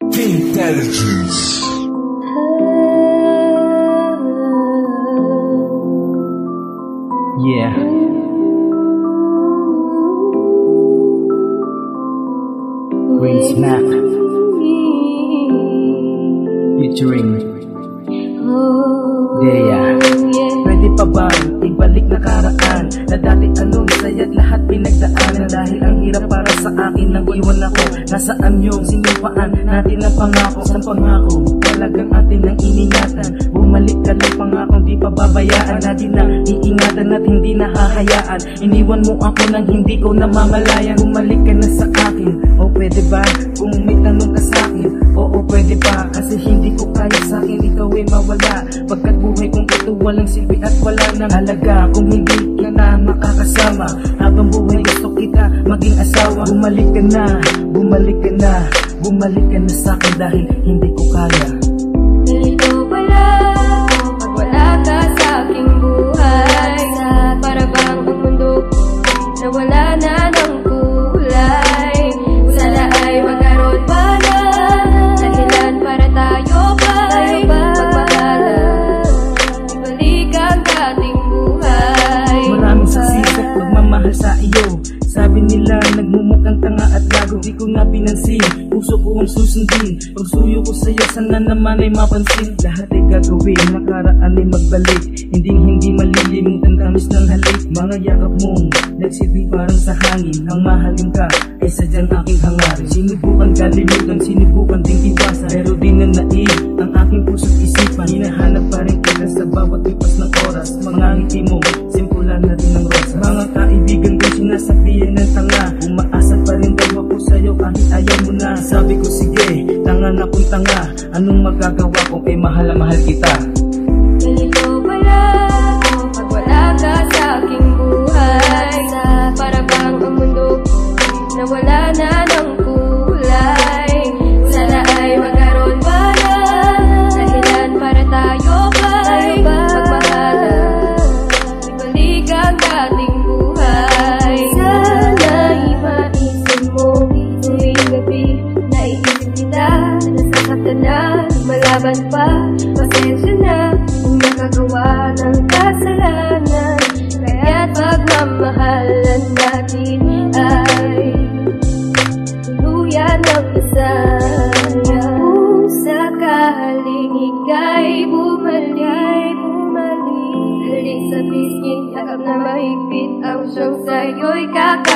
Intelligence. Yeah. Grace Mac featuring Dea. Pwede pa ba ibalik nakaraan na dati anong saya't lahat pinagdaanan? Dahil ang hirap para sa akin nang iwan ako. Nasaan yung sinumpaan natin ang pangako? Sa pangako talagang atin ang iningatan. Bumalik ka lang pangakong di pa babayaan. Lagi na iingatan at hindi nahahayaan. Iniwan mo ako nang hindi ko namamalayan. Bumalik ka na sa akin. O pwede ba kung may tanong ka sa akin? Oo pwede pa kasi hindi ko kaya sa akin ikaw ay mawala. Pagkat buhay kong ito walang silbi at wala nang halaga kung hindi ka na makakasama. Habang buhay gusto kita maging asawa. Bumalik ka na, bumalik ka na, bumalik ka na sa akin dahil hindi ko kaya. Ganito pala pag wala ka sa aking buhay. Para bang ang mundo na wala na ng kulay. Sana ay magkaroon pa na dahilan para tayo ba'y magmahalan. Ibalik ang dating buhay. Maraming saksisat pagmamahal sa iyo. Sabi nila nagmumukhang tanga at gago. Di ko na pinansin, puso ko ang susundin. Pagsuyo ko sa'yo sana naman ay mapansin. Lahat ay gagawin, nakaraan ay magbalik. Hindi malilimutan tamis ng halik. Mga yakap mong nagsilbi parang sa hangin. Ang mahalin ka ay sadyang aking hangarin. Sinubukan kalimutan, sinubukan ding iwasan. Pero di na naig ang aking puso't isipan. Hinahanap pa rin kita sa bawat lipas ng oras. Mga ngiti mo, simpulan na rin ng rosa. Mga kaibigan ko sinasabihan ng tanga. Umaasa pa rin daw ako sa'yo kahit ayaw mo na. Sabi ko sige, tanga na kung tanga. Anong magagawa ko kay mahal na mahal kita? Ganito pala pag wala ka sa aking buhay. Para bang ang mundo na wala na ng kulay. Sana ay magkaroon pa na dahilan para tayo ba'y magmahalan. Ibalik ang dating buhay. Sana'y maisin mo tuwing gabi. Naiisip kita, nasasaktan na, lumalaban pa. Pasensya na kung nakagawa ng kasalanan. Kaya't pagmamahalan natin ay tuluyan ng kasaya. Kung sakaling ika'y bumalik, halik sa pisngi, takap na mahigpit ang siyang sa'yo'y kakasaya.